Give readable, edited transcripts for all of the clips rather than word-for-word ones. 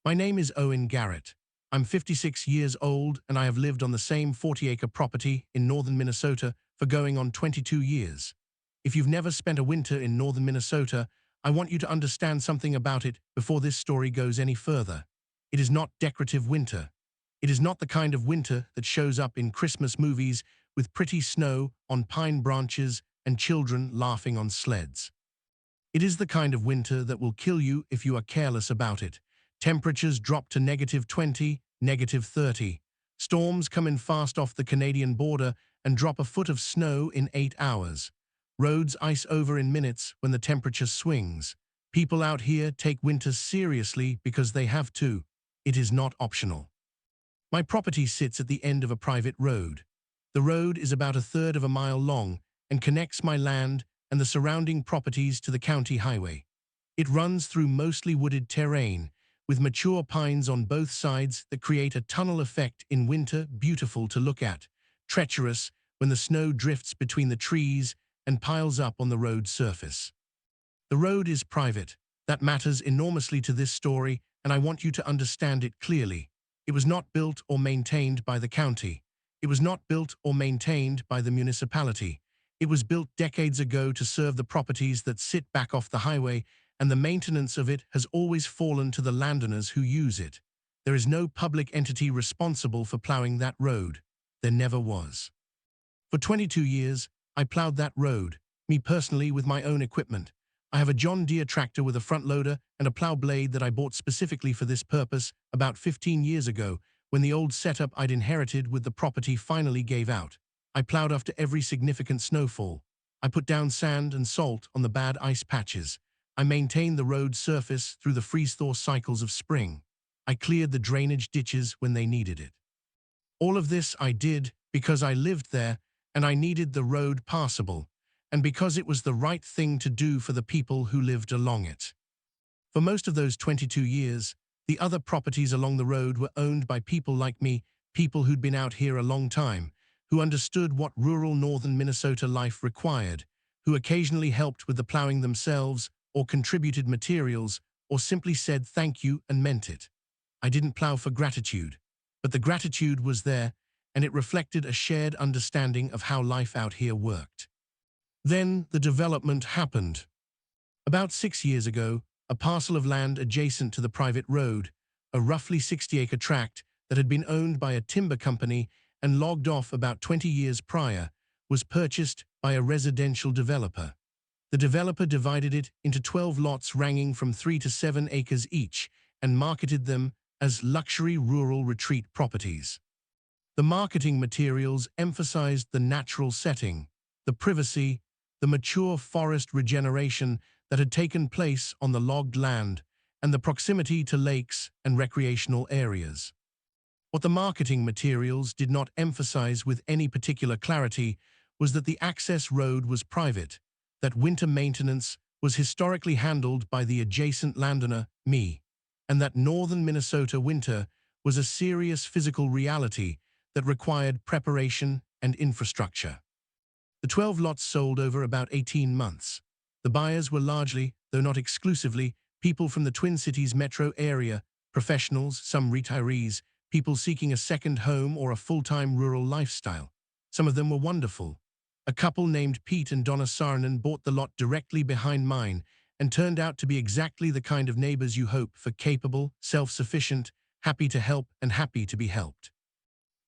My name is Owen Garrett. I'm 56 years old and I have lived on the same 40-acre property in northern Minnesota for going on 22 years. If you've never spent a winter in northern Minnesota, I want you to understand something about it before this story goes any further. It is not decorative winter. It is not the kind of winter that shows up in Christmas movies with pretty snow on pine branches and children laughing on sleds. It is the kind of winter that will kill you if you are careless about it. Temperatures drop to -20, -30. Storms come in fast off the Canadian border and drop a foot of snow in 8 hours. Roads ice over in minutes when the temperature swings. People out here take winter seriously because they have to. It is not optional. My property sits at the end of a private road. The road is about a third of a mile long and connects my land and the surrounding properties to the county highway. It runs through mostly wooded terrain, with mature pines on both sides that create a tunnel effect in winter beautiful to look at, treacherous when the snow drifts between the trees and piles up on the road surface. The road is private. That matters enormously to this story, and I want you to understand it clearly. It was not built or maintained by the county. It was not built or maintained by the municipality. It was built decades ago to serve the properties that sit back off the highway, and the maintenance of it has always fallen to the landowners who use it. There is no public entity responsible for plowing that road. There never was. For 22 years, I plowed that road, me personally with my own equipment. I have a John Deere tractor with a front loader and a plow blade that I bought specifically for this purpose about 15 years ago, when the old setup I'd inherited with the property finally gave out. I plowed after every significant snowfall. I put down sand and salt on the bad ice patches. I maintained the road surface through the freeze-thaw cycles of spring. I cleared the drainage ditches when they needed it. All of this I did because I lived there and I needed the road passable, and because it was the right thing to do for the people who lived along it. For most of those 22 years, the other properties along the road were owned by people like me, people who'd been out here a long time, who understood what rural northern Minnesota life required, who occasionally helped with the plowing themselves or contributed materials or simply said thank you and meant it. I didn't plow for gratitude, but the gratitude was there, and it reflected a shared understanding of how life out here worked. Then the development happened. About 6 years ago, a parcel of land adjacent to the private road, a roughly 60-acre tract that had been owned by a timber company and logged off about 20 years prior, was purchased by a residential developer. The developer divided it into 12 lots ranging from 3 to 7 acres each and marketed them as luxury rural retreat properties. The marketing materials emphasized the natural setting, the privacy, the mature forest regeneration that had taken place on the logged land, and the proximity to lakes and recreational areas. What the marketing materials did not emphasize with any particular clarity was that the access road was private, that winter maintenance was historically handled by the adjacent landowner, me, and that northern Minnesota winter was a serious physical reality that required preparation and infrastructure. The 12 lots sold over about 18 months. The buyers were largely, though not exclusively, people from the Twin Cities metro area, professionals, some retirees, people seeking a second home or a full-time rural lifestyle. Some of them were wonderful. A couple named Pete and Donna Sarnan bought the lot directly behind mine and turned out to be exactly the kind of neighbors you hope for: capable, self-sufficient, happy to help and happy to be helped.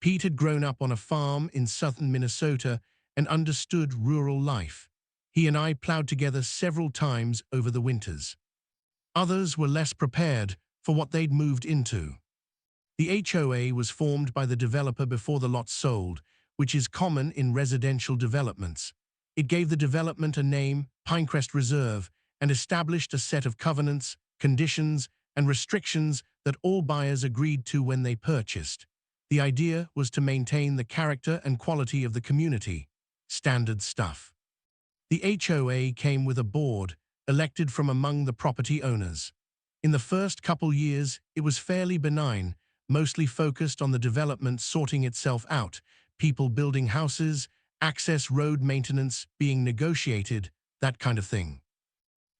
Pete had grown up on a farm in southern Minnesota and understood rural life. He and I plowed together several times over the winters. Others were less prepared for what they'd moved into. The HOA was formed by the developer before the lot sold, which is common in residential developments. It gave the development a name, Pinecrest Reserve, and established a set of covenants, conditions, and restrictions that all buyers agreed to when they purchased. The idea was to maintain the character and quality of the community. Standard stuff. The HOA came with a board, elected from among the property owners. In the first couple years, it was fairly benign, mostly focused on the development sorting itself out, people building houses, access road maintenance being negotiated, that kind of thing.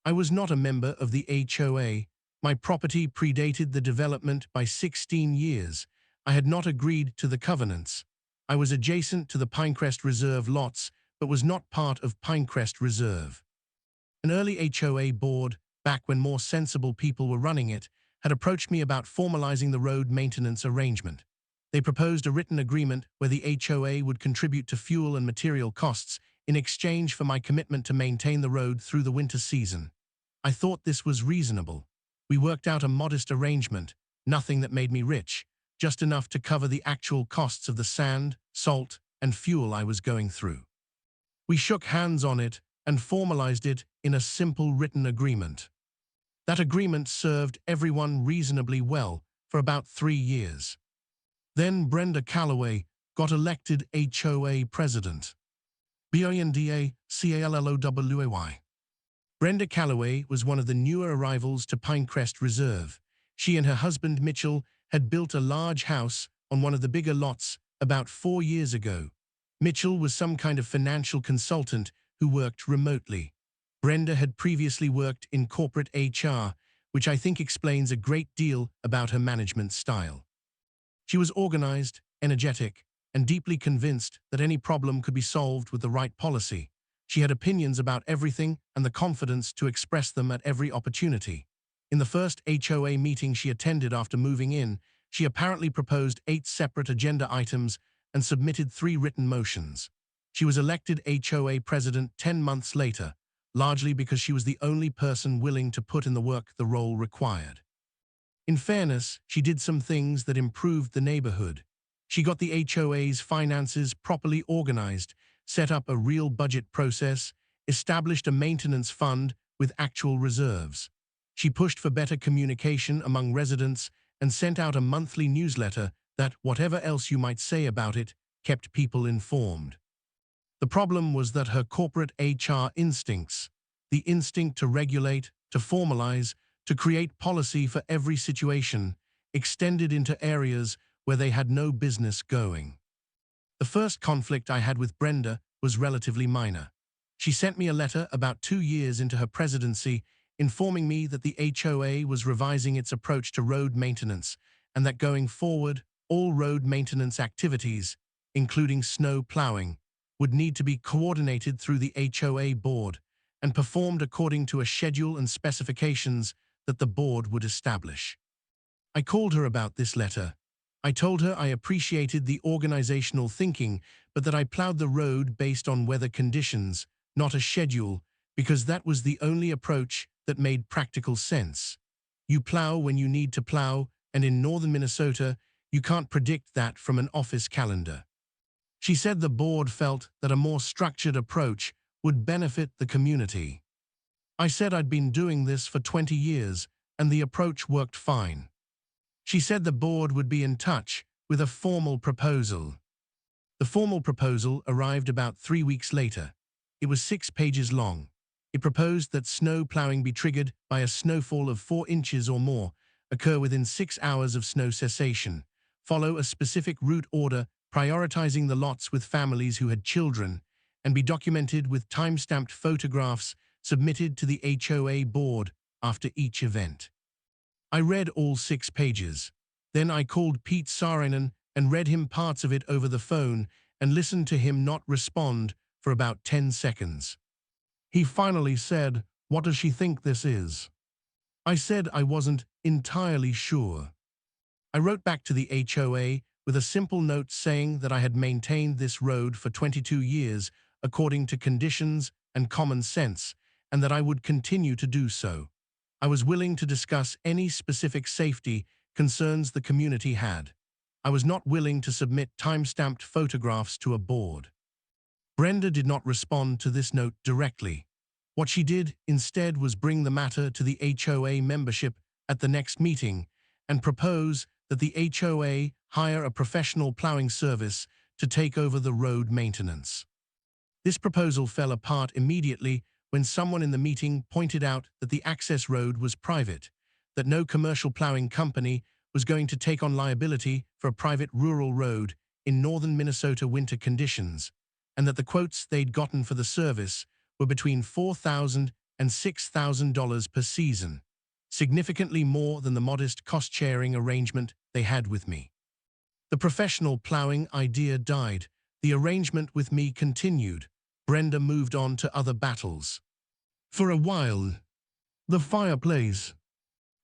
I was not a member of the HOA, My property predated the development by 16 years. I had not agreed to the covenants. I was adjacent to the Pinecrest Reserve lots, but was not part of Pinecrest Reserve. An early HOA board, back when more sensible people were running it, had approached me about formalizing the road maintenance arrangement. They proposed a written agreement where the HOA would contribute to fuel and material costs in exchange for my commitment to maintain the road through the winter season. I thought this was reasonable. We worked out a modest arrangement, nothing that made me rich, just enough to cover the actual costs of the sand, salt, and fuel I was going through. We shook hands on it and formalized it in a simple written agreement. That agreement served everyone reasonably well for about 3 years. Then Brenda Calloway got elected HOA president. Brenda Calloway. Brenda Calloway was one of the newer arrivals to Pinecrest Reserve. She and her husband Mitchell had built a large house on one of the bigger lots about 4 years ago. Mitchell was some kind of financial consultant who worked remotely. Brenda had previously worked in corporate HR, which I think explains a great deal about her management style. She was organized, energetic, and deeply convinced that any problem could be solved with the right policy. She had opinions about everything and the confidence to express them at every opportunity. In the first HOA meeting she attended after moving in, she apparently proposed 8 separate agenda items and submitted 3 written motions. She was elected HOA president 10 months later, largely because she was the only person willing to put in the work the role required. In fairness, she did some things that improved the neighborhood. She got the HOA's finances properly organized, set up a real budget process, established a maintenance fund with actual reserves. She pushed for better communication among residents and sent out a monthly newsletter that, whatever else you might say about it, kept people informed. The problem was that her corporate HR instincts, the instinct to regulate, to formalize, to create policy for every situation, extended into areas where they had no business going. The first conflict I had with Brenda was relatively minor. She sent me a letter about 2 years into her presidency informing me that the HOA was revising its approach to road maintenance and that going forward, all road maintenance activities, including snow plowing, would need to be coordinated through the HOA board and performed according to a schedule and specifications that the board would establish. I called her about this letter. I told her I appreciated the organizational thinking, but that I plowed the road based on weather conditions, not a schedule, because that was the only approach that made practical sense. You plow when you need to plow, and in northern Minnesota, you can't predict that from an office calendar. She said the board felt that a more structured approach would benefit the community. I said I'd been doing this for 20 years, and the approach worked fine. She said the board would be in touch with a formal proposal. The formal proposal arrived about 3 weeks later. It was 6 pages long. It proposed that snow plowing be triggered by a snowfall of 4 inches or more, occur within 6 hours of snow cessation, follow a specific route order prioritizing the lots with families who had children, and be documented with time-stamped photographs submitted to the HOA board after each event. I read all 6 pages. Then I called Pete Saarinen and read him parts of it over the phone and listened to him not respond for about 10 seconds. He finally said, "What does she think this is?" I said I wasn't entirely sure. I wrote back to the HOA with a simple note saying that I had maintained this road for 22 years according to conditions and common sense, and that I would continue to do so. I was willing to discuss any specific safety concerns the community had. I was not willing to submit time-stamped photographs to a board. Brenda did not respond to this note directly. What she did instead was bring the matter to the HOA membership at the next meeting and propose that the HOA hire a professional plowing service to take over the road maintenance. This proposal fell apart immediately when someone in the meeting pointed out that the access road was private, that no commercial plowing company was going to take on liability for a private rural road in northern Minnesota winter conditions, and that the quotes they'd gotten for the service were between $4,000 and $6,000 per season. significantly more than the modest cost-sharing arrangement they had with me. The professional plowing idea died. The arrangement with me continued. Brenda moved on to other battles. For a while, the fireplace.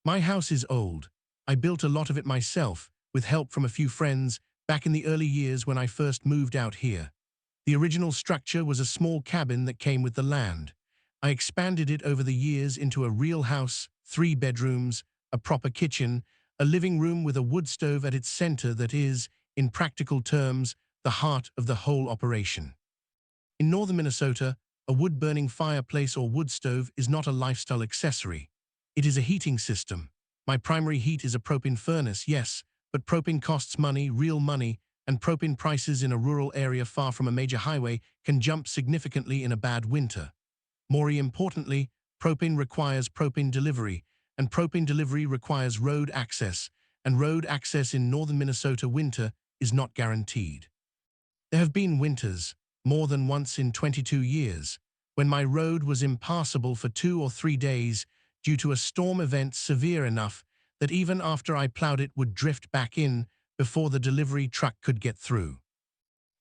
My house is old. I built a lot of it myself, with help from a few friends, back in the early years when I first moved out here. The original structure was a small cabin that came with the land. I expanded it over the years into a real house, 3 bedrooms, a proper kitchen, a living room with a wood stove at its center that is, in practical terms, the heart of the whole operation. In northern Minnesota, a wood-burning fireplace or wood stove is not a lifestyle accessory. It is a heating system. My primary heat is a propane furnace, yes, but propane costs money, real money, and propane prices in a rural area far from a major highway can jump significantly in a bad winter. More importantly, propane requires propane delivery, and propane delivery requires road access, and road access in northern Minnesota winter is not guaranteed. There have been winters, more than once in 22 years, when my road was impassable for 2 or 3 days due to a storm event severe enough that even after I plowed it would drift back in before the delivery truck could get through.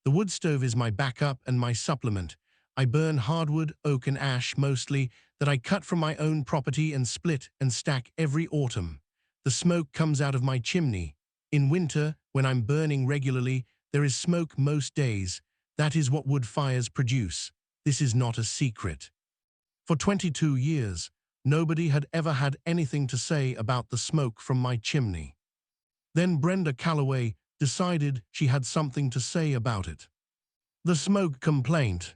The wood stove is my backup and my supplement. I burn hardwood, oak and ash mostly that I cut from my own property and split and stack every autumn. The smoke comes out of my chimney. In winter, when I'm burning regularly, there is smoke most days. That is what wood fires produce. This is not a secret. For 22 years, nobody had ever had anything to say about the smoke from my chimney. Then Brenda Calloway decided she had something to say about it. The smoke complaint.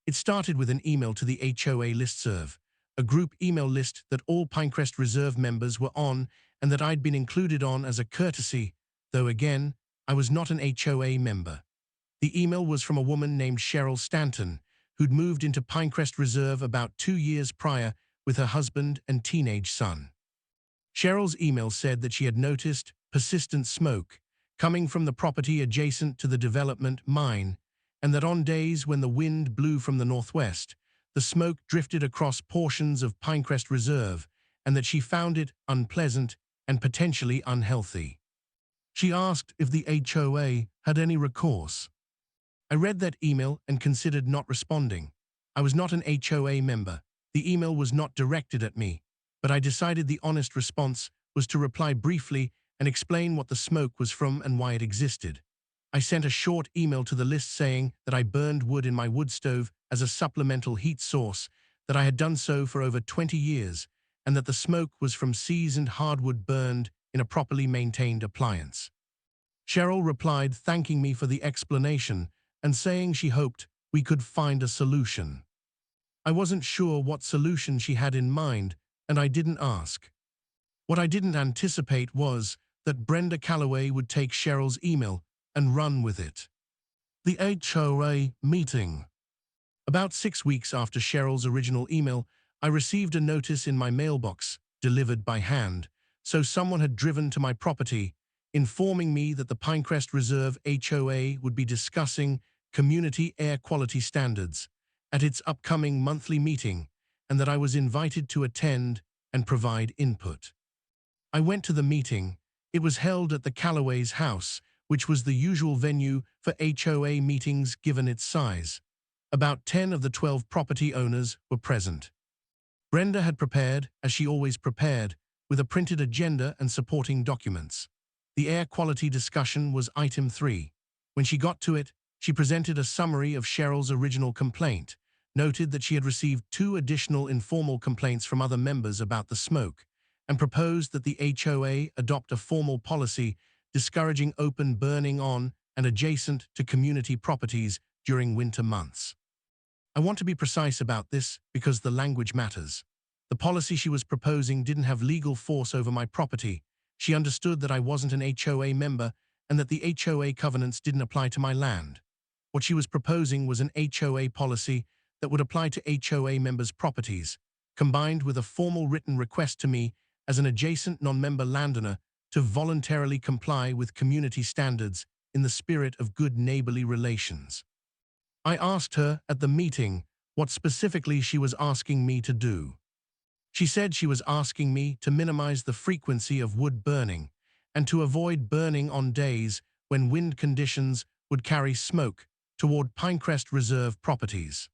It started with an email to the HOA listserv, a group email list that all Pinecrest Reserve members were on and that I'd been included on as a courtesy, though again, I was not an HOA member. The email was from a woman named Cheryl Stanton, who'd moved into Pinecrest Reserve about 2 years prior with her husband and teenage son. Cheryl's email said that she had noticed persistent smoke coming from the property adjacent to the development mine, and that on days when the wind blew from the northwest, the smoke drifted across portions of Pinecrest Reserve, and that she found it unpleasant and potentially unhealthy. She asked if the HOA had any recourse. I read that email and considered not responding. I was not an HOA member. The email was not directed at me, but I decided the honest response was to reply briefly and explain what the smoke was from and why it existed. I sent a short email to the list saying that I burned wood in my wood stove as a supplemental heat source, that I had done so for over 20 years, and that the smoke was from seasoned hardwood burned in a properly maintained appliance. Cheryl replied thanking me for the explanation and saying she hoped we could find a solution. I wasn't sure what solution she had in mind, and I didn't ask. What I didn't anticipate was that Brenda Calloway would take Cheryl's email and run with it. The HOA meeting. About 6 weeks after Cheryl's original email, I received a notice in my mailbox, delivered by hand, so someone had driven to my property, informing me that the Pinecrest Reserve HOA would be discussing community air quality standards at its upcoming monthly meeting, and that I was invited to attend and provide input. I went to the meeting. It was held at the Calloway's house, which was the usual venue for HOA meetings given its size. About 10 of the 12 property owners were present. Brenda had prepared, as she always prepared, with a printed agenda and supporting documents. The air quality discussion was item 3. When she got to it, she presented a summary of Cheryl's original complaint, noted that she had received 2 additional informal complaints from other members about the smoke, and proposed that the HOA adopt a formal policy discouraging open burning on and adjacent to community properties during winter months. I want to be precise about this because the language matters. The policy she was proposing didn't have legal force over my property. She understood that I wasn't an HOA member and that the HOA covenants didn't apply to my land. What she was proposing was an HOA policy that would apply to HOA members' properties, combined with a formal written request to me as an adjacent non-member landowner to voluntarily comply with community standards in the spirit of good neighborly relations. I asked her at the meeting what specifically she was asking me to do. She said she was asking me to minimize the frequency of wood burning and to avoid burning on days when wind conditions would carry smoke toward Pinecrest Reserve properties.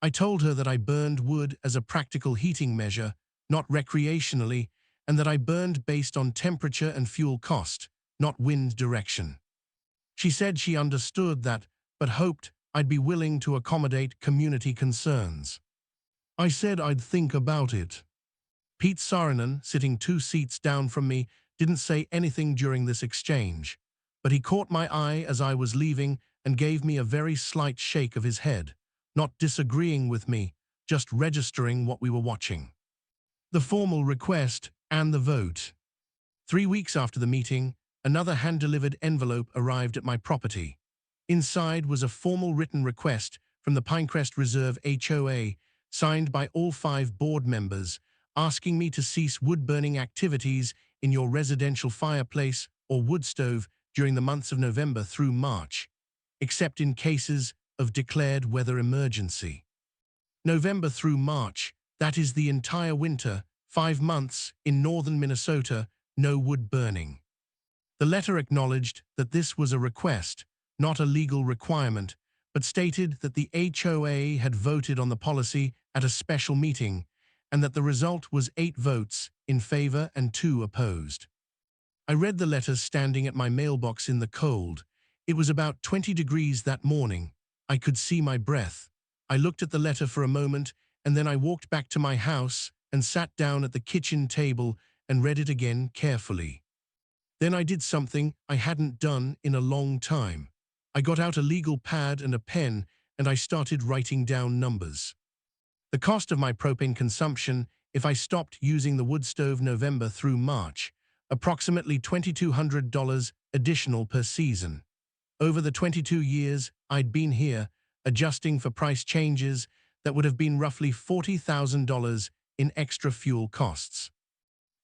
I told her that I burned wood as a practical heating measure, not recreationally, and that I burned based on temperature and fuel cost, not wind direction. She said she understood that, but hoped I'd be willing to accommodate community concerns. I said I'd think about it. Pete Saarinen, sitting 2 seats down from me, didn't say anything during this exchange, but he caught my eye as I was leaving and gave me a very slight shake of his head, not disagreeing with me, just registering what we were watching. The formal request and the vote. 3 weeks after the meeting, another hand-delivered envelope arrived at my property. Inside was a formal written request from the Pinecrest Reserve HOA, signed by all 5 board members, asking me to cease wood-burning activities in your residential fireplace or wood stove during the months of November through March, except in cases of declared weather emergency. November through March, that is the entire winter, 5 months in northern Minnesota, no wood burning. The letter acknowledged that this was a request, not a legal requirement, but stated that the HOA had voted on the policy at a special meeting and that the result was 8 votes in favor and 2 opposed. I read the letter standing at my mailbox in the cold. It was about 20 degrees that morning. I could see my breath. I looked at the letter for a moment, and then I walked back to my house and sat down at the kitchen table and read it again carefully. Then I did something I hadn't done in a long time. I got out a legal pad and a pen, and I started writing down numbers. The cost of my propane consumption, if I stopped using the wood stove November through March, approximately $2,200 additional per season. Over the 22 years I'd been here, adjusting for price changes, that would have been roughly $40,000 in extra fuel costs.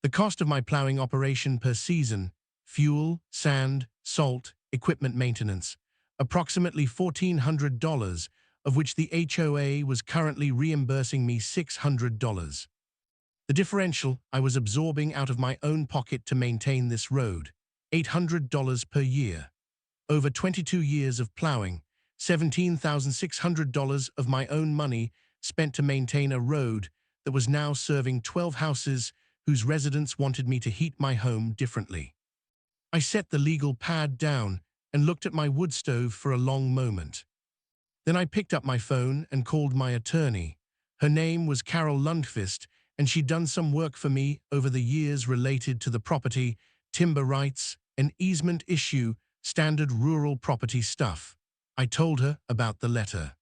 The cost of my plowing operation per season, fuel, sand, salt, equipment maintenance, approximately $1,400, of which the HOA was currently reimbursing me $600. The differential I was absorbing out of my own pocket to maintain this road, $800 per year. Over 22 years of plowing, $17,600 of my own money spent to maintain a road that was now serving 12 houses whose residents wanted me to heat my home differently. I set the legal pad down and looked at my wood stove for a long moment. Then I picked up my phone and called my attorney. Her name was Carol Lundqvist, and she'd done some work for me over the years related to the property, timber rights, an easement issue, standard rural property stuff. I told her about the letter.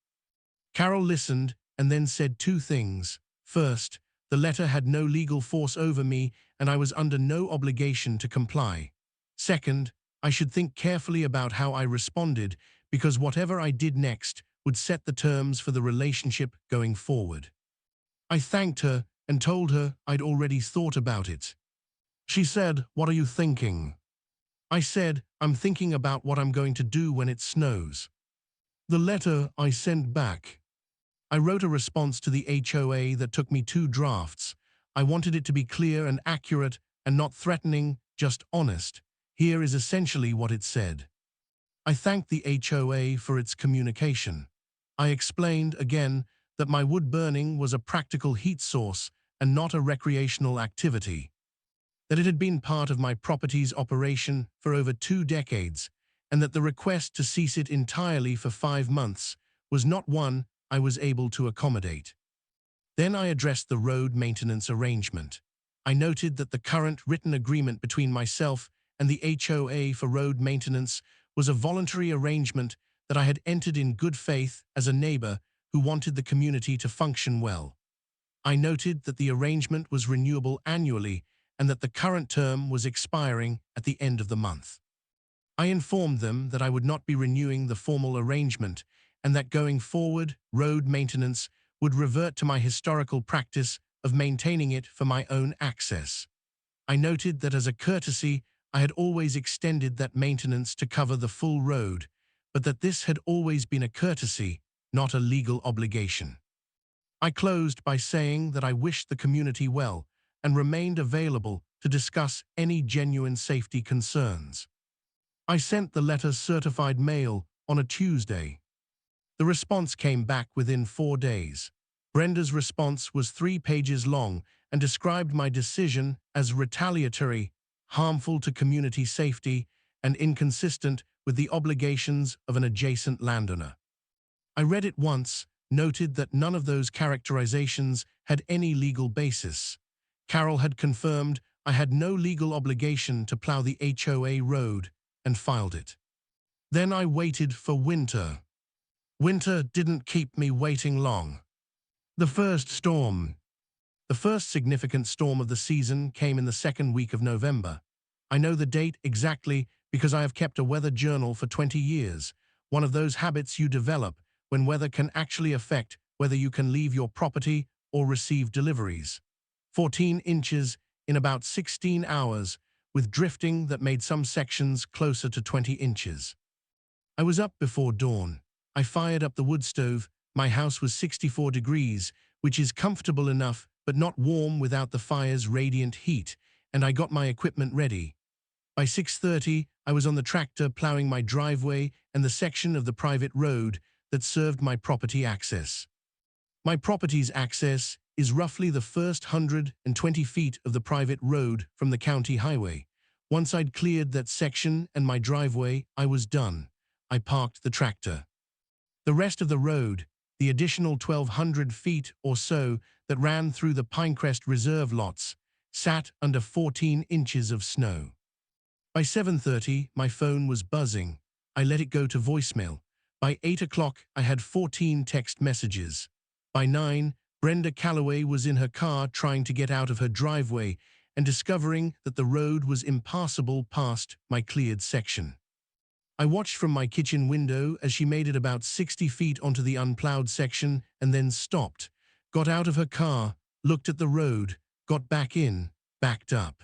Carol listened and then said 2 things. First, the letter had no legal force over me and I was under no obligation to comply. Second, I should think carefully about how I responded because whatever I did next would set the terms for the relationship going forward. I thanked her and told her I'd already thought about it. She said, "What are you thinking?" I said, "I'm thinking about what I'm going to do when it snows." The letter I sent back. I wrote a response to the HOA that took me 2 drafts. I wanted it to be clear and accurate and not threatening, just honest. Here is essentially what it said. I thanked the HOA for its communication. I explained, again, that my wood burning was a practical heat source and not a recreational activity. That it had been part of my property's operation for over 2 decades, and that the request to cease it entirely for 5 months was not one I was able to accommodate. Then I addressed the road maintenance arrangement. I noted that the current written agreement between myself and the HOA for road maintenance was a voluntary arrangement that I had entered in good faith as a neighbor who wanted the community to function well. I noted that the arrangement was renewable annually and that the current term was expiring at the end of the month. I informed them that I would not be renewing the formal arrangement and that going forward, road maintenance would revert to my historical practice of maintaining it for my own access. I noted that as a courtesy, I had always extended that maintenance to cover the full road, but that this had always been a courtesy, not a legal obligation. I closed by saying that I wished the community well and remained available to discuss any genuine safety concerns. I sent the letter certified mail on a Tuesday. The response came back within 4 days. Brenda's response was 3 pages long and described my decision as retaliatory, harmful to community safety, and inconsistent with the obligations of an adjacent landowner. I read it once, noted that none of those characterizations had any legal basis. Carol had confirmed I had no legal obligation to plow the HOA road and filed it. Then I waited for winter. Winter didn't keep me waiting long. The first storm. The first significant storm of the season came in the second week of November. I know the date exactly because I have kept a weather journal for 20 years, one of those habits you develop when weather can actually affect whether you can leave your property or receive deliveries. 14 inches in about 16 hours, with drifting that made some sections closer to 20 inches. I was up before dawn. I fired up the wood stove. My house was 64 degrees, which is comfortable enough but not warm without the fire's radiant heat, and I got my equipment ready. By 6:30, I was on the tractor plowing my driveway and the section of the private road that served my property access. My property's access is roughly the first 120 feet of the private road from the county highway. Once I'd cleared that section and my driveway, I was done. I parked the tractor. The rest of the road, the additional 1,200 feet or so that ran through the Pinecrest Reserve lots, sat under 14 inches of snow. By 7:30, my phone was buzzing. I let it go to voicemail. By 8 o'clock, I had 14 text messages. By 9, Brenda Calloway was in her car trying to get out of her driveway and discovering that the road was impassable past my cleared section. I watched from my kitchen window as she made it about 60 feet onto the unplowed section and then stopped, got out of her car, looked at the road, got back in, backed up.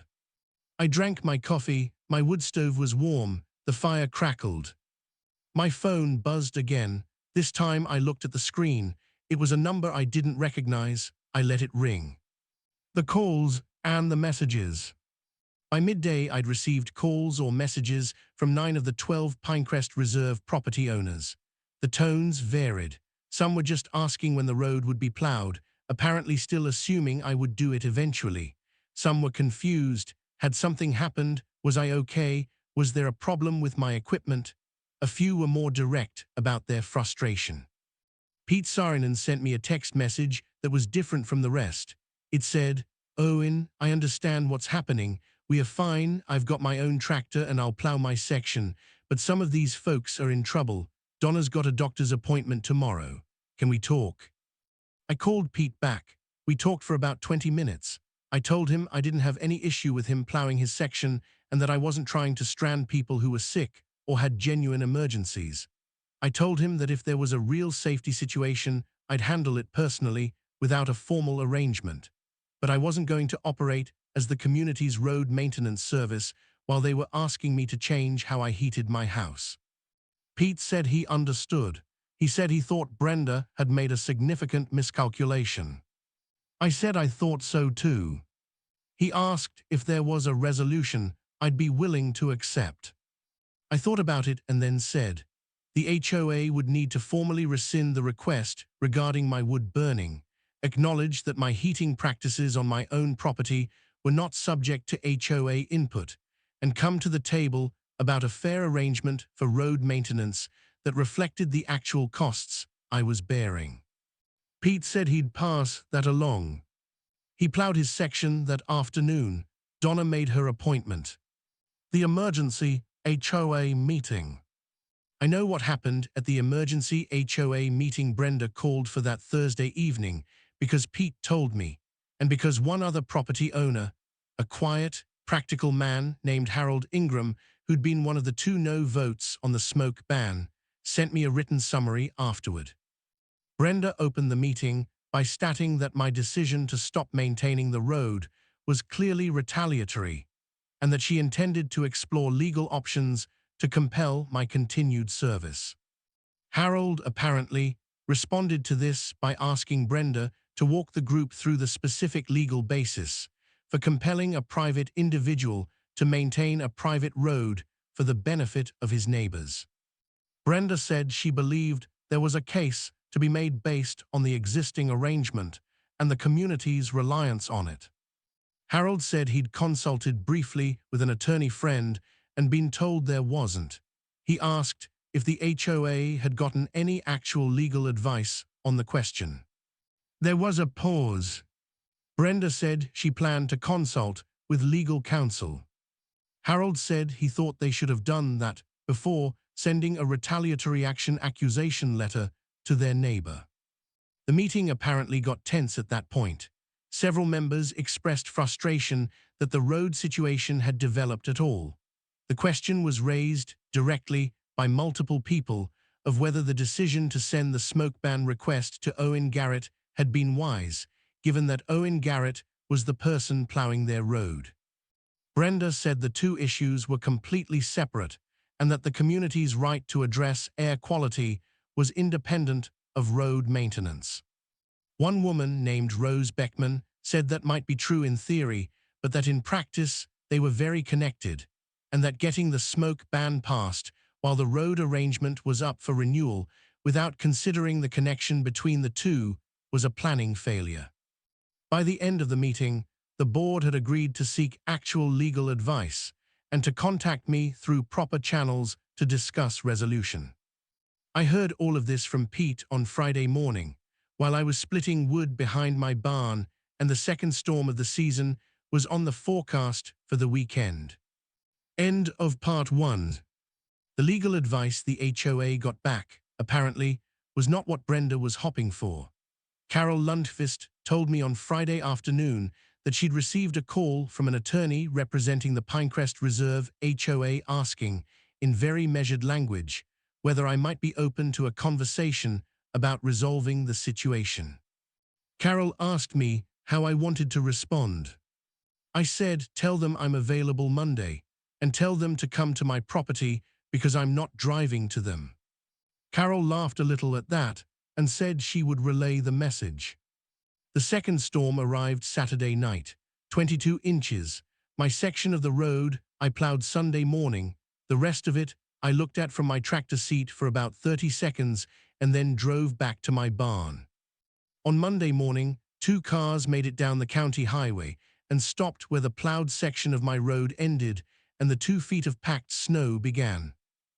I drank my coffee, my wood stove was warm, the fire crackled. My phone buzzed again. This time I looked at the screen. It was a number I didn't recognize. I let it ring. The calls and the messages. By midday, I'd received calls or messages from 9 of the 12 Pinecrest Reserve property owners. The tones varied. Some were just asking when the road would be plowed, apparently still assuming I would do it eventually. Some were confused. Had something happened? Was I okay? Was there a problem with my equipment? A few were more direct about their frustration. Pete Saarinen sent me a text message that was different from the rest. It said, "Owen, I understand what's happening. We are fine. I've got my own tractor and I'll plow my section. But some of these folks are in trouble. Donna's got a doctor's appointment tomorrow. Can we talk?" I called Pete back. We talked for about 20 minutes. I told him I didn't have any issue with him plowing his section and that I wasn't trying to strand people who were sick or had genuine emergencies. I told him that if there was a real safety situation, I'd handle it personally without a formal arrangement. But I wasn't going to operate as the community's road maintenance service while they were asking me to change how I heated my house. Pete said he understood. He said he thought Brenda had made a significant miscalculation. I said I thought so too. He asked if there was a resolution I'd be willing to accept. I thought about it and then said, the HOA would need to formally rescind the request regarding my wood burning, acknowledge that my heating practices on my own property were not subject to HOA input, and come to the table about a fair arrangement for road maintenance that reflected the actual costs I was bearing. Pete said he'd pass that along. He plowed his section that afternoon. Donna made her appointment. The emergency HOA meeting. I know what happened at the emergency HOA meeting Brenda called for that Thursday evening because Pete told me, and because one other property owner, a quiet, practical man named Harold Ingram, who'd been one of the 2 no votes on the smoke ban, sent me a written summary afterward. Brenda opened the meeting by stating that my decision to stop maintaining the road was clearly retaliatory, and that she intended to explore legal options to compel my continued service. Harold, apparently, responded to this by asking Brenda to walk the group through the specific legal basis for compelling a private individual to maintain a private road for the benefit of his neighbors. Brenda said she believed there was a case to be made based on the existing arrangement and the community's reliance on it. Harold said he'd consulted briefly with an attorney friend and been told there wasn't. He asked if the HOA had gotten any actual legal advice on the question. There was a pause. Brenda said she planned to consult with legal counsel. Harold said he thought they should have done that before sending a retaliatory action accusation letter to their neighbor. The meeting apparently got tense at that point. Several members expressed frustration that the road situation had developed at all. The question was raised directly by multiple people of whether the decision to send the smoke ban request to Owen Garrett had been wise, given that Owen Garrett was the person plowing their road. Brenda said the two issues were completely separate and that the community's right to address air quality was independent of road maintenance. One woman named Rose Beckman said that might be true in theory, but that in practice they were very connected, and that getting the smoke ban passed while the road arrangement was up for renewal without considering the connection between the two was a planning failure. By the end of the meeting, the board had agreed to seek actual legal advice and to contact me through proper channels to discuss resolution. I heard all of this from Pete on Friday morning, while I was splitting wood behind my barn and the second storm of the season was on the forecast for the weekend. End of part 1. The legal advice the HOA got back, apparently, was not what Brenda was hoping for. Carol Lundqvist told me on Friday afternoon that she'd received a call from an attorney representing the Pinecrest Reserve HOA asking, in very measured language, whether I might be open to a conversation about resolving the situation. Carol asked me how I wanted to respond. I said, tell them I'm available Monday, and tell them to come to my property because I'm not driving to them. Carol laughed a little at that and said she would relay the message. The second storm arrived Saturday night, 22 inches. My section of the road I plowed Sunday morning. The rest of it I looked at from my tractor seat for about 30 seconds and then drove back to my barn. On Monday morning, 2 cars made it down the county highway and stopped where the plowed section of my road ended and the 2 feet of packed snow began.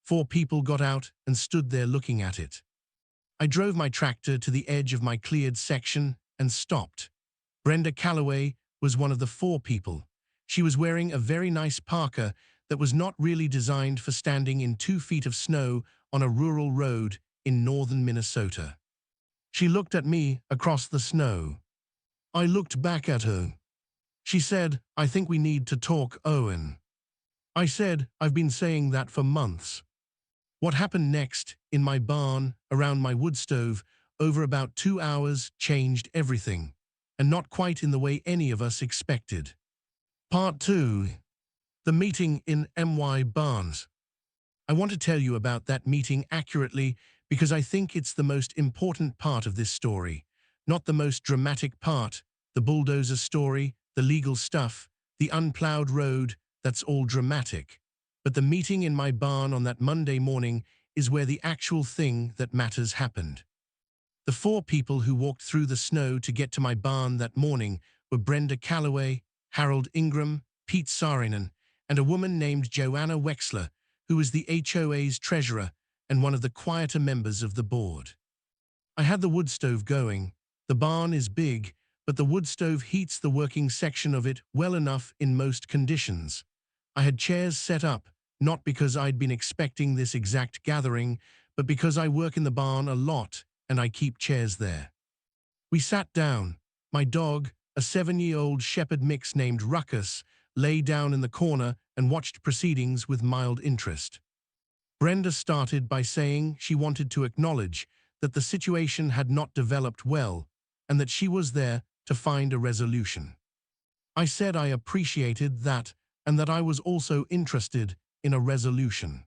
4 people got out and stood there looking at it. I drove my tractor to the edge of my cleared section and stopped. Brenda Calloway was one of the 4 people. She was wearing a very nice parka that was not really designed for standing in 2 feet of snow on a rural road in northern Minnesota. She looked at me across the snow. I looked back at her. She said, I think we need to talk, Owen. I said, I've been saying that for months. What happened next, in my barn, around my wood stove, over about 2 hours, changed everything, and not quite in the way any of us expected. Part 2. The meeting in MY Barnes. I want to tell you about that meeting accurately because I think it's the most important part of this story, not the most dramatic part, the bulldozer story, the legal stuff, the unplowed road, that's all dramatic. But the meeting in my barn on that Monday morning is where the actual thing that matters happened. The 4 people who walked through the snow to get to my barn that morning were Brenda Calloway, Harold Ingram, Pete Saarinen, and a woman named Joanna Wexler, who was the HOA's treasurer and one of the quieter members of the board. I had the wood stove going. The barn is big, but the wood stove heats the working section of it well enough in most conditions. I had chairs set up, not because I'd been expecting this exact gathering, but because I work in the barn a lot and I keep chairs there. We sat down. My dog, a 7-year-old shepherd mix named Ruckus, lay down in the corner and watched proceedings with mild interest. Brenda started by saying she wanted to acknowledge that the situation had not developed well and that she was there to find a resolution. I said I appreciated that and that I was also interested in a resolution.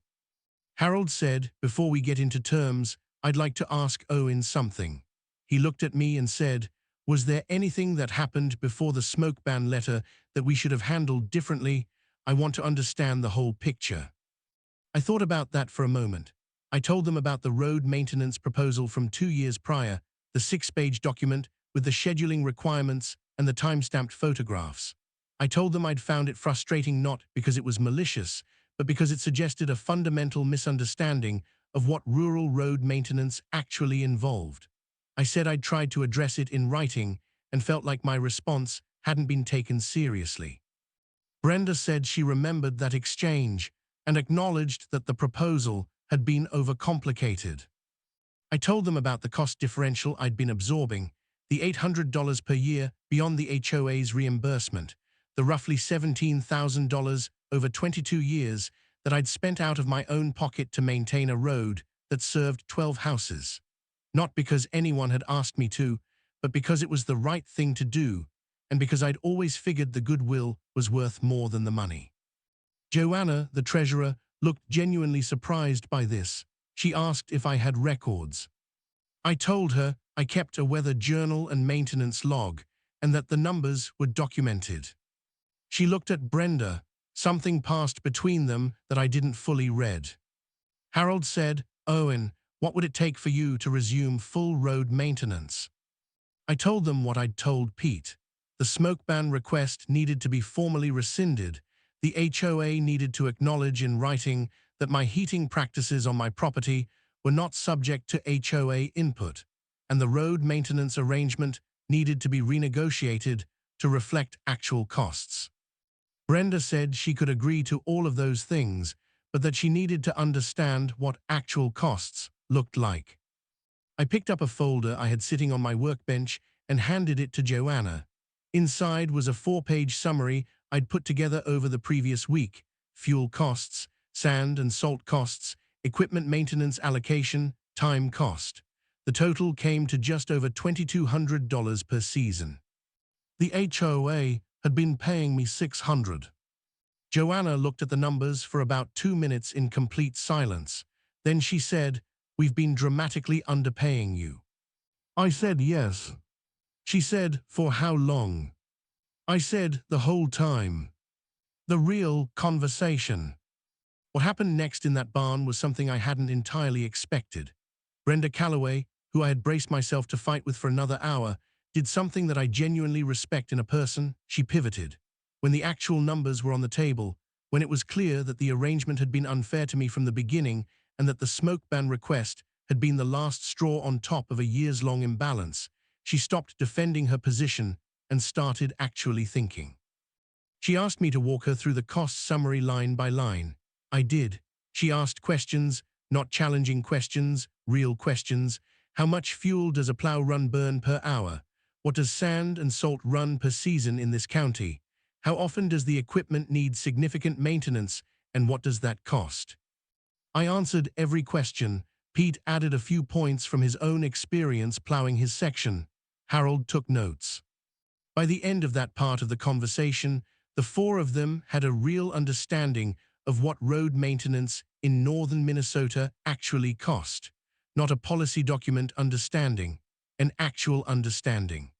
Harold said, before we get into terms, I'd like to ask Owen something. He looked at me and said, Was there anything that happened before the smoke ban letter that we should have handled differently? I want to understand the whole picture. I thought about that for a moment. I told them about the road maintenance proposal from 2 years prior, the 6-page document with the scheduling requirements and the time-stamped photographs. I told them I'd found it frustrating not because it was malicious, but because it suggested a fundamental misunderstanding of what rural road maintenance actually involved. I said I'd tried to address it in writing and felt like my response hadn't been taken seriously. Brenda said she remembered that exchange and acknowledged that the proposal had been overcomplicated. I told them about the cost differential I'd been absorbing, the $800 per year beyond the HOA's reimbursement, the roughly $17,000 over 22 years that I'd spent out of my own pocket to maintain a road that served 12 houses. Not because anyone had asked me to, but because it was the right thing to do, and because I'd always figured the goodwill was worth more than the money. Joanna, the treasurer, looked genuinely surprised by this. She asked if I had records. I told her I kept a weather journal and maintenance log, and that the numbers were documented. She looked at Brenda. Something passed between them that I didn't fully read. Harold said, "Owen, what would it take for you to resume full road maintenance?" I told them what I'd told Pete. The smoke ban request needed to be formally rescinded. The HOA needed to acknowledge in writing that my heating practices on my property were not subject to HOA input, and the road maintenance arrangement needed to be renegotiated to reflect actual costs. Brenda said she could agree to all of those things, but that she needed to understand what actual costs looked like. I picked up a folder I had sitting on my workbench and handed it to Joanna. Inside was a 4-page summary I'd put together over the previous week: fuel costs, sand and salt costs, equipment maintenance allocation, time cost. The total came to just over $2,200 per season. The HOA had been paying me $600. Joanna looked at the numbers for about 2 minutes in complete silence. Then she said, "We've been dramatically underpaying you." I said yes. She said, "For how long?" I said, "The whole time." The real conversation. What happened next in that barn was something I hadn't entirely expected. Brenda Calloway, who I had braced myself to fight with for another hour, did something that I genuinely respect in a person. She pivoted. When the actual numbers were on the table, when it was clear that the arrangement had been unfair to me from the beginning and that the smoke ban request had been the last straw on top of a years-long imbalance, she stopped defending her position and started actually thinking. She asked me to walk her through the cost summary line by line. I did. She asked questions, not challenging questions, real questions. How much fuel does a plow run burn per hour? What does sand and salt run per season in this county? How often does the equipment need significant maintenance, and what does that cost? I answered every question. Pete added a few points from his own experience plowing his section. Harold took notes. By the end of that part of the conversation, the four of them had a real understanding of what road maintenance in northern Minnesota actually cost. Not a policy document understanding, an actual understanding.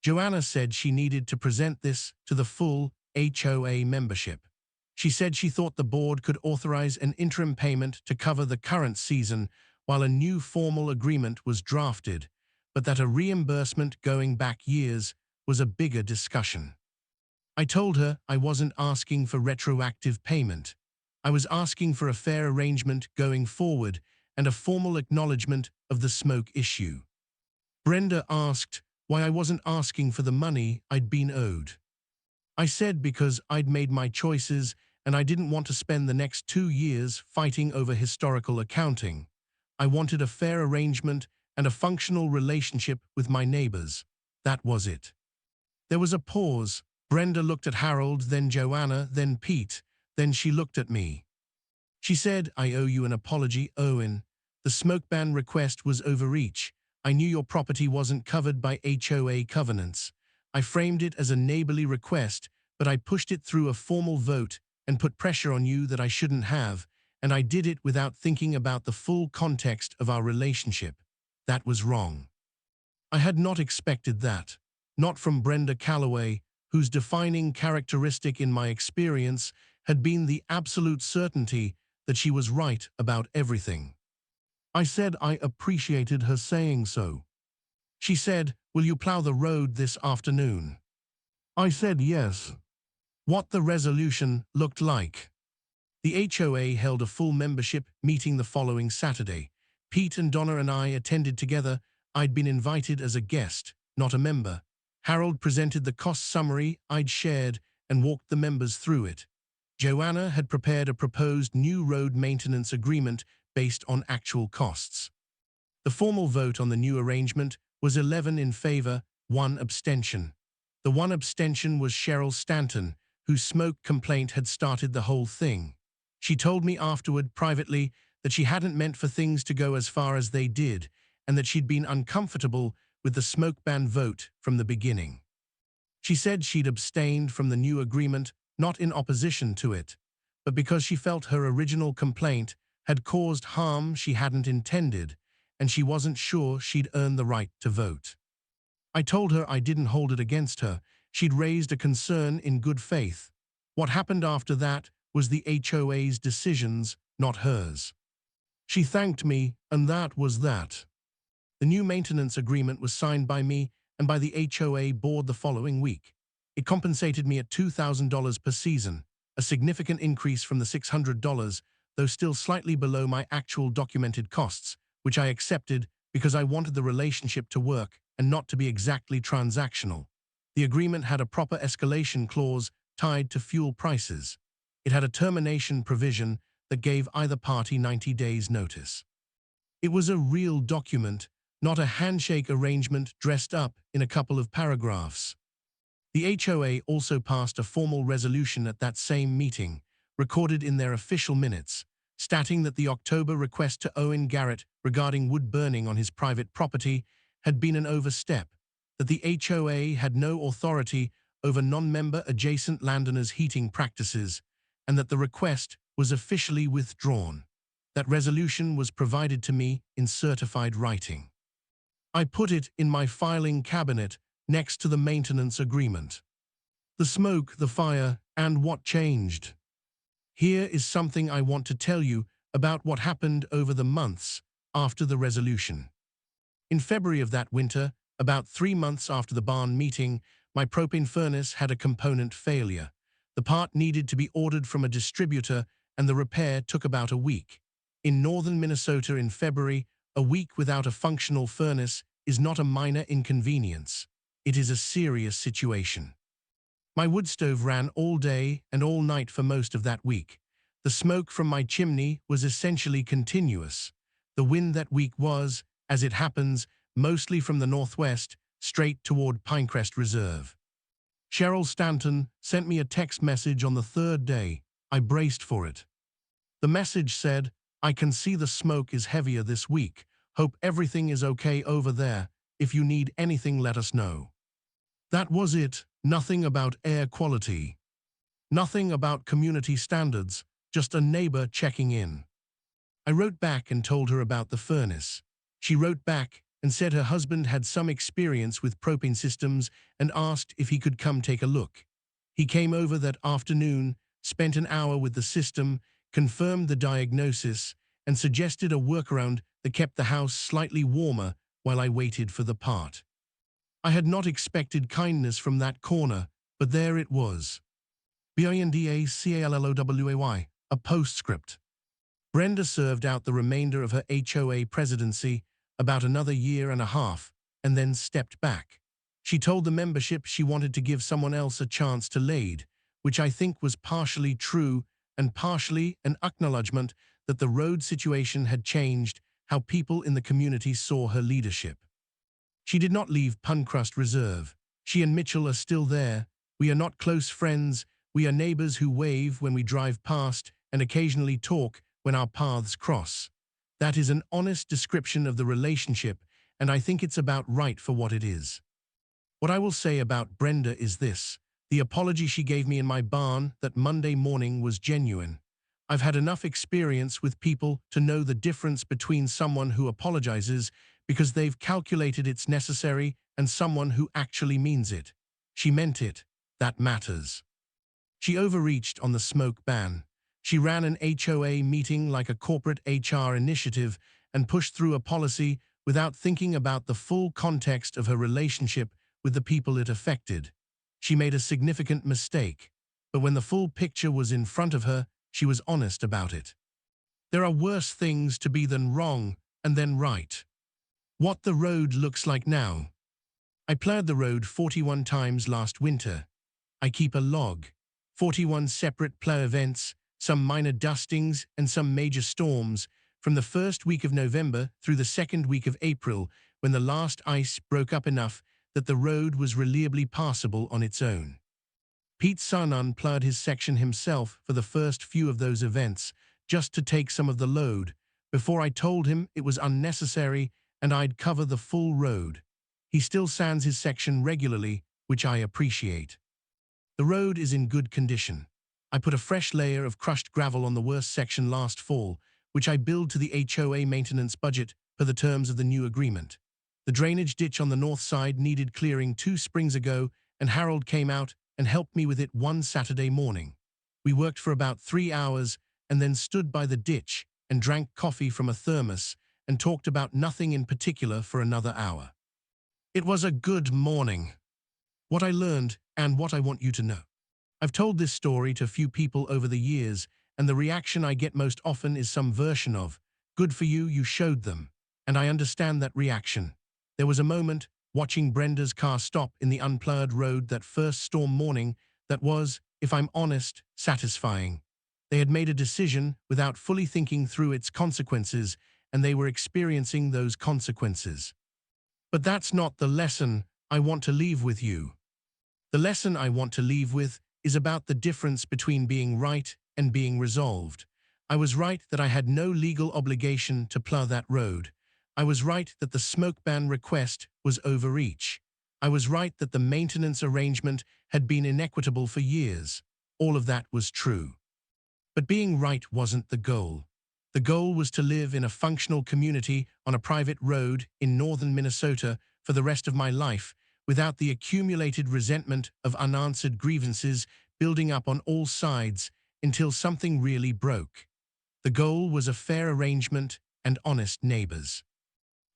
Joanna said she needed to present this to the full HOA membership. She said she thought the board could authorize an interim payment to cover the current season while a new formal agreement was drafted, but that a reimbursement going back years was a bigger discussion. I told her I wasn't asking for retroactive payment. I was asking for a fair arrangement going forward and a formal acknowledgement of the smoke issue. Brenda asked why I wasn't asking for the money I'd been owed. I said because I'd made my choices and I didn't want to spend the next 2 years fighting over historical accounting. I wanted a fair arrangement and a functional relationship with my neighbors. That was it. There was a pause. Brenda looked at Harold, then Joanna, then Pete, then she looked at me. She said, "I owe you an apology, Owen. The smoke ban request was overreach. I knew your property wasn't covered by HOA covenants. I framed it as a neighborly request, but I pushed it through a formal vote and put pressure on you that I shouldn't have, and I did it without thinking about the full context of our relationship. That was wrong." I had not expected that. Not from Brenda Calloway, whose defining characteristic in my experience had been the absolute certainty that she was right about everything. I said I appreciated her saying so. She said, "Will you plow the road this afternoon?" I said yes. What the resolution looked like. The HOA held a full membership meeting the following Saturday. Pete and Donna and I attended together. I'd been invited as a guest, not a member. Harold presented the cost summary I'd shared and walked the members through it. Joanna had prepared a proposed new road maintenance agreement based on actual costs. The formal vote on the new arrangement was 11 in favor, 1 abstention. The one abstention was Cheryl Stanton, whose smoke complaint had started the whole thing. She told me afterward, privately, that she hadn't meant for things to go as far as they did, and that she'd been uncomfortable with the smoke ban vote from the beginning. She said she'd abstained from the new agreement not in opposition to it, but because she felt her original complaint had caused harm she hadn't intended, and she wasn't sure she'd earned the right to vote. I told her I didn't hold it against her. She'd raised a concern in good faith. What happened after that was the HOA's decisions, not hers. She thanked me, and that was that. The new maintenance agreement was signed by me and by the HOA board the following week. It compensated me at $2,000 per season, a significant increase from the $600, though still slightly below my actual documented costs, which I accepted because I wanted the relationship to work and not to be exactly transactional. The agreement had a proper escalation clause tied to fuel prices. It had a termination provision that gave either party 90 days notice. It was a real document, not a handshake arrangement dressed up in a couple of paragraphs. The HOA also passed a formal resolution at that same meeting, recorded in their official minutes, stating that the October request to Owen Garrett regarding wood burning on his private property had been an overstep, that the HOA had no authority over non-member adjacent landowners' heating practices, and that the request was officially withdrawn. That resolution was provided to me in certified writing. I put it in my filing cabinet next to the maintenance agreement. The smoke, the fire, and what changed. Here is something I want to tell you about what happened over the months after the resolution. In February of that winter, about 3 months after the barn meeting, my propane furnace had a component failure. The part needed to be ordered from a distributor, and the repair took about a week. In northern Minnesota in February, a week without a functional furnace is not a minor inconvenience. It is a serious situation. My wood stove ran all day and all night for most of that week. The smoke from my chimney was essentially continuous. The wind that week was, as it happens, mostly from the northwest, straight toward Pinecrest Reserve. Cheryl Stanton sent me a text message on the 3rd day. I braced for it. The message said, "I can see the smoke is heavier this week. Hope everything is okay over there. If you need anything, let us know." That was it. Nothing about air quality. Nothing about community standards, just a neighbor checking in. I wrote back and told her about the furnace. She wrote back and said her husband had some experience with propane systems and asked if he could come take a look. He came over that afternoon, spent an hour with the system, confirmed the diagnosis, and suggested a workaround that kept the house slightly warmer while I waited for the part. I had not expected kindness from that corner, but there it was. BINDACALLOWAY, a postscript. Brenda served out the remainder of her HOA presidency, about another year and a half, and then stepped back. She told the membership she wanted to give someone else a chance to lead, which I think was partially true and partially an acknowledgement that the road situation had changed how people in the community saw her leadership. She did not leave Pinecrest Reserve. She and Mitchell are still there. We are not close friends. We are neighbors who wave when we drive past and occasionally talk when our paths cross. That is an honest description of the relationship, and I think it's about right for what it is. What I will say about Brenda is this. The apology she gave me in my barn that Monday morning was genuine. I've had enough experience with people to know the difference between someone who apologizes because they've calculated it's necessary and someone who actually means it. She meant it. That matters. She overreached on the smoke ban. She ran an HOA meeting like a corporate HR initiative and pushed through a policy without thinking about the full context of her relationship with the people it affected. She made a significant mistake, but when the full picture was in front of her, she was honest about it. There are worse things to be than wrong and then right. What the road looks like now. I plowed the road 41 times last winter. I keep a log. 41 separate plow events, some minor dustings and some major storms, from the first week of November through the second week of April, when the last ice broke up enough that the road was reliably passable on its own. Pete Sarnan plowed his section himself for the first few of those events, just to take some of the load, before I told him it was unnecessary and I'd cover the full road. He still sands his section regularly, which I appreciate. The road is in good condition. I put a fresh layer of crushed gravel on the worst section last fall, which I billed to the HOA maintenance budget per the terms of the new agreement. The drainage ditch on the north side needed clearing 2 springs ago, and Harold came out and helped me with it one Saturday morning. We worked for about 3 hours and then stood by the ditch and drank coffee from a thermos and talked about nothing in particular for another hour. It was a good morning. What I learned and what I want you to know. I've told this story to a few people over the years, and the reaction I get most often is some version of, "Good for you, you showed them." And I understand that reaction. There was a moment, watching Brenda's car stop in the unplowed road that first storm morning, that was, if I'm honest, satisfying. They had made a decision without fully thinking through its consequences, and they were experiencing those consequences. But that's not the lesson I want to leave with you. The lesson I want to leave with is about the difference between being right and being resolved. I was right that I had no legal obligation to plow that road. I was right that the smoke ban request was overreach. I was right that the maintenance arrangement had been inequitable for years. All of that was true. But being right wasn't the goal. The goal was to live in a functional community on a private road in northern Minnesota for the rest of my life, without the accumulated resentment of unanswered grievances building up on all sides until something really broke. The goal was a fair arrangement and honest neighbors.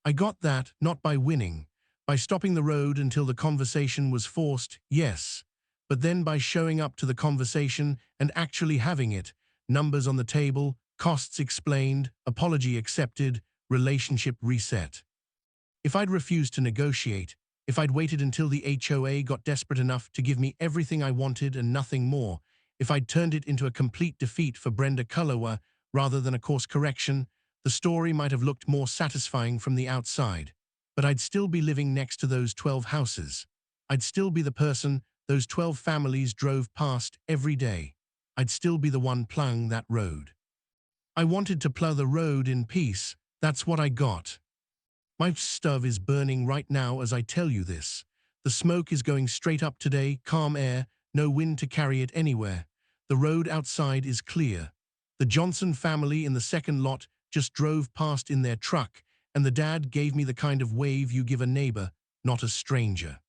I got that not by winning, by stopping the road until the conversation was forced, yes, but then by showing up to the conversation and actually having it, numbers on the table, costs explained, apology accepted, relationship reset. If I'd refused to negotiate, if I'd waited until the HOA got desperate enough to give me everything I wanted and nothing more, if I'd turned it into a complete defeat for Brenda Cullowa rather than a course correction, the story might have looked more satisfying from the outside. But I'd still be living next to those 12 houses. I'd still be the person those 12 families drove past every day. I'd still be the one plowing that road. I wanted to plow the road in peace. That's what I got. My stove is burning right now as I tell you this. The smoke is going straight up today, calm air, no wind to carry it anywhere. The road outside is clear. The Johnson family in the second lot just drove past in their truck, and the dad gave me the kind of wave you give a neighbor, not a stranger.